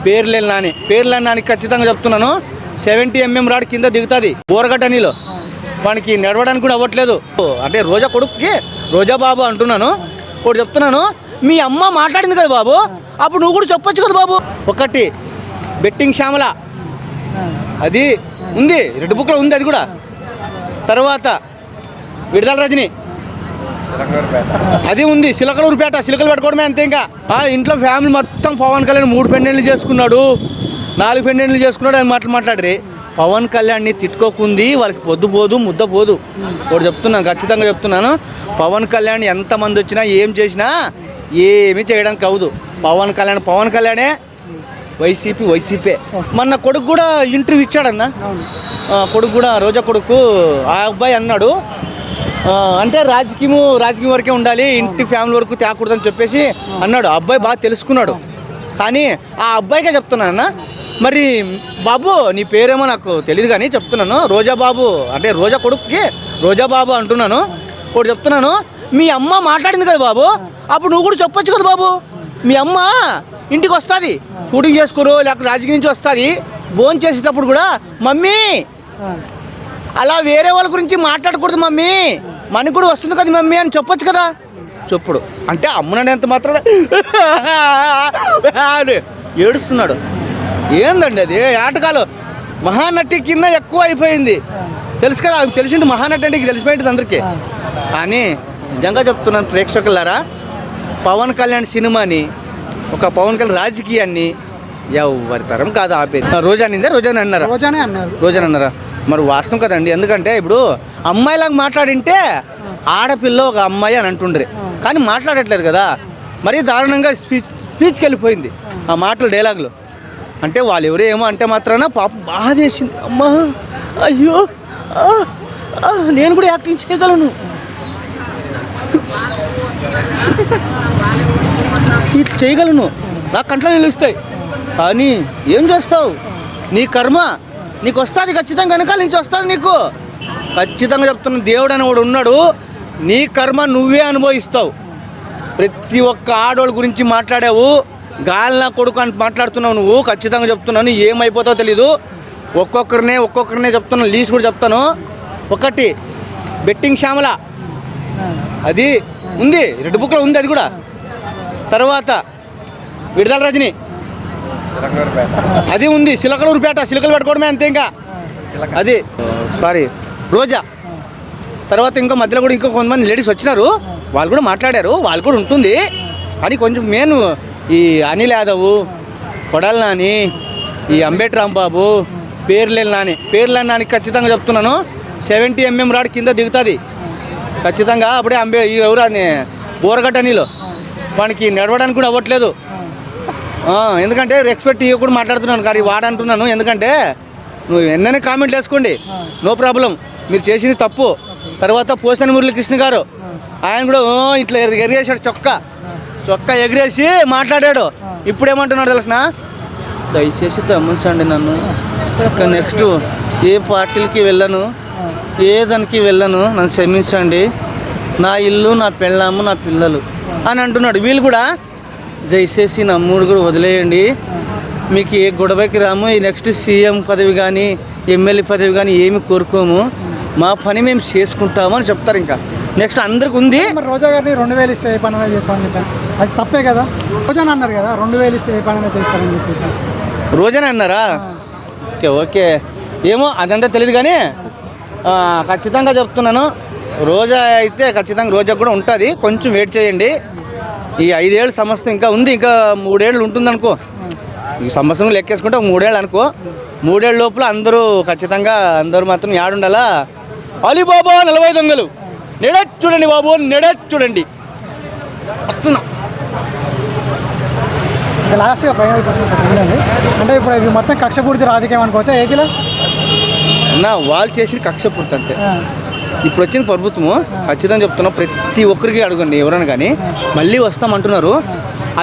పేర్లేని నాని ఖచ్చితంగా చెప్తున్నాను. 70 mm rod కింద దిగుతుంది బోరగట్ట నీళ్ళు. వానికి నడవడానికి కూడా అవ్వట్లేదు. అంటే రోజా కొడుకుకి రోజా బాబు అంటున్నాను. ఒకటి చెప్తున్నాను, మీ అమ్మ మాట్లాడింది కదా బాబు, అప్పుడు నువ్వు కూడా చెప్పొచ్చు కదా బాబు. ఒకటి బెట్టింగ్ శ్యామల అది ఉంది, రెడ్ బుక్లో ఉంది అది కూడా. తర్వాత విడుదల రజని అది ఉంది. సిలకలూరుపేట సిలకలు పెట్టుకోవడమే అంతే. ఇంకా ఇంట్లో ఫ్యామిలీ మొత్తం పవన్ కళ్యాణ్ 3 పెండెంట్లు చేసుకున్నాడు, 4 పెండెంట్లు చేసుకున్నాడు అని మాట్లాడరు. పవన్ కళ్యాణ్ని తిట్టుకోకుంది వాళ్ళకి పొద్దు పోదు ముద్ద పోదు. ఒకటి చెప్తున్నాను, ఖచ్చితంగా చెప్తున్నాను, పవన్ కళ్యాణ్ ఎంతమంది వచ్చినా ఏం చేసినా ఏమీ చేయడానికి అవ్వదు. పవన్ కళ్యాణే వైసీపీ. మొన్న కొడుకు కూడా ఇంటర్వ్యూ ఇచ్చాడన్న. కొడుకు కూడా రోజా కొడుకు ఆ అబ్బాయి అన్నాడు, అంటే రాజకీయం వరకే ఉండాలి, ఇంటి ఫ్యామిలీ వరకు తేకూడదని చెప్పేసి అన్నాడు. ఆ అబ్బాయి బాగా తెలుసుకున్నాడు. కానీ ఆ అబ్బాయికే చెప్తున్నానన్న, మరి బాబు నీ పేరేమో నాకు తెలియదు కానీ చెప్తున్నాను, రోజా బాబు అంటే రోజా కొడుకుకి రోజా బాబు అంటున్నాను. ఒకటి చెప్తున్నాను, మీ అమ్మ మాట్లాడింది కదా బాబు, అప్పుడు నువ్వు కూడా చెప్పొచ్చు కదా బాబు. మీ అమ్మ ఇంటికి వస్తుంది, షూటింగ్ చేసుకోరు లేకపోతే రాజకీయం నుంచి వస్తుంది, భోజనం చేసేటప్పుడు కూడా మమ్మీ అలా వేరే వాళ్ళ గురించి మాట్లాడకూడదు మమ్మీ, మనకు కూడా వస్తుంది కదా మమ్మీ అని చెప్పొచ్చు కదా. చెప్పుడు అంటే అమ్మనండి ఎంత మాత్రం ఏడుస్తున్నాడు. ఏందండి అది ఆటకాలు. మహానటి కింద ఎక్కువ అయిపోయింది తెలుసు కదా, తెలిసిండు మహానటి అంటే తెలిసిపోయింది అందరికీ. కానీ నిజంగా చెప్తున్నాను ప్రేక్షకులారా, పవన్ కళ్యాణ్ సినిమాని, ఒక పవన్ కళ్యాణ్ రాజకీయాన్ని ఎవరి తరం కాదు ఆపేది. రోజానే అన్నారా? మరి వాస్తవం కదండి. ఎందుకంటే ఇప్పుడు అమ్మాయిలాగా మాట్లాడింటే ఆడపిల్ల ఒక అమ్మాయి అని అంటుండ్రే, కానీ మాట్లాడట్లేదు కదా. మరీ దారుణంగా స్పీచ్కి వెళ్ళిపోయింది ఆ మాటలు, డైలాగులు. అంటే వాళ్ళు ఎవరో ఏమో అంటే మాత్రాన పాపం బాధ వేసింది. అమ్మా అయ్యో నేను కూడా యాక్టింగ్ చేయగలను, ఇట్లా చేయగలను, నా కంట్లో నిలుస్తాయి. కానీ ఏం చేస్తావు, నీ కర్మ నీకు వస్తుంది ఖచ్చితంగా, వెనకాల నుంచి వస్తుంది నీకు. ఖచ్చితంగా చెప్తున్నా, దేవుడు అని వాడు ఉన్నాడు, నీ కర్మ నువ్వే అనుభవిస్తావు. ప్రతి ఒక్క ఆడవాళ్ళ గురించి మాట్లాడావు, గాలిన కొడుకు అని మాట్లాడుతున్నావు నువ్వు. ఖచ్చితంగా చెప్తున్నాను, ఏమైపోతావో తెలీదు. ఒక్కొక్కరినే చెప్తున్నాను, లీస్ట్ కూడా చెప్తాను. ఒకటి బెట్టింగ్ శ్యామల అది ఉంది, రెడ్ బుక్లో ఉంది అది కూడా. తర్వాత విడుదల రజని అది ఉంది. సిలకలూరుపేట సిలకలు పెట్టుకోవడమే అంతే. ఇంకా అది రోజా. తర్వాత ఇంకా మధ్యలో కూడా ఇంకా కొంతమంది లేడీస్ వచ్చినారు, వాళ్ళు కూడా మాట్లాడారు, వాళ్ళు కూడా ఉంటుంది. కానీ కొంచెం మెయిన్ ఈ అనిల్ యాదవ్, కొడాలి నాని, ఈ అంబేటి రాంబాబు, పేర్లేని నాని ఖచ్చితంగా చెప్తున్నాను, 70 mm రాడ్ కింద దిగుతుంది ఖచ్చితంగా. అప్పుడే ఎవరు అని బోరగట్ట నీళ్ళు, వానికి నడవడానికి కూడా అవ్వట్లేదు. ఎందుకంటే రెస్పెక్ట్ ఇవ్వకుండా మాట్లాడుతున్నాను కానీ వాడంటున్నాను. ఎందుకంటే నువ్వు ఎన్నైనా కామెంట్లు వేసుకోండి, నో ప్రాబ్లం, మీరు చేసింది తప్పు. తర్వాత పోసన మురళీకృష్ణ గారు, ఆయన కూడా ఇట్లా ఎగిరేసాడు, చొక్కా ఎగిరేసి మాట్లాడాడు. ఇప్పుడు ఏమంటున్నాడు తెలిసిన, దయచేసి తమ్ముంచండి నన్ను, ఇక నెక్స్ట్ ఏ పార్టీలకి వెళ్ళను, ఏ దానికి వెళ్ళను, నన్ను క్షమించండి, నా ఇల్లు, నా పెళ్ళాము, నా పిల్లలు అని అంటున్నాడు. వీళ్ళు కూడా దయచేసి నా మూడు కూడా వదిలేయండి, మీకు ఏ గొడవకి రాము, ఈ నెక్స్ట్ సీఎం పదవి కానీ ఎమ్మెల్యే పదవి కానీ ఏమి కోరుకోము, మా పని మేము చేసుకుంటాము అని చెప్తారు. ఇంకా నెక్స్ట్ అందరికి ఉంది. రోజా గారిని 2000 ఇస్తే ఏ పని చేస్తామని చెప్పాను, అది తప్పే కదా. రోజానే అన్నారు కదా 2000 ఇస్తే ఏ పని చేస్తారని చెప్పేసి. రోజానే అన్నారా? ఓకే ఏమో అదంతా తెలియదు కానీ ఖచ్చితంగా చెప్తున్నాను, రోజా అయితే ఖచ్చితంగా రోజా కూడా ఉంటుంది. కొంచెం వెయిట్ చేయండి. ఈ 5 ఏళ్ళు సంవత్సరం ఇంకా ఉంది, ఇంకా 3 ఏళ్ళు ఉంటుంది అనుకో. ఈ సంవత్సరం లెక్కేసుకుంటే 3 ఏళ్ళు అనుకో. 3 ఏళ్ళ లోపల అందరూ మాత్రం యాడుండాలా, అలీబాబా 40 దొంగలు నెడచ్ చూడండి బాబు, నెడచ్ చూడండి. వస్తున్నా లాస్ట్గా ఫైనల్ అంటే ఇప్పుడు ఇది మొత్తం కక్షపూర్తి రాజకీయం అనుకోవచ్చా ఏపీలో? వాళ్ళు చేసిన కక్షపూర్తి అంతే. ఇప్పుడు వచ్చిన ప్రభుత్వము ఖచ్చితంగా చెప్తున్నాం, ప్రతి ఒక్కరికి అడగండి ఎవరైనా కానీ మళ్ళీ వస్తామంటున్నారు.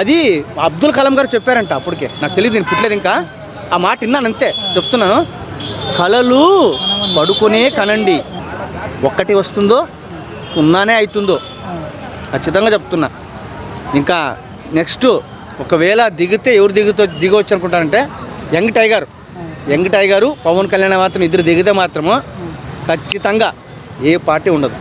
అది అబ్దుల్ కలాం గారు చెప్పారంట, అప్పటికే నాకు తెలియదు, నేను పుట్టలేదు ఇంకా. ఆ మాట విన్నాను అంతే, చెప్తున్నాను. కళలు పడుకునే కనండి, ఒక్కటి వస్తుందో 0నే అవుతుందో ఖచ్చితంగా చెప్తున్నా. ఇంకా నెక్స్ట్ ఒకవేళ దిగితే ఎవరు దిగవచ్చు అనుకుంటారంటే యంగ్ టైగరు పవన్ కళ్యాణ్ మాత్రం ఇద్దరు దిగితే మాత్రము ఖచ్చితంగా ఏ పార్టీ ఉండదు.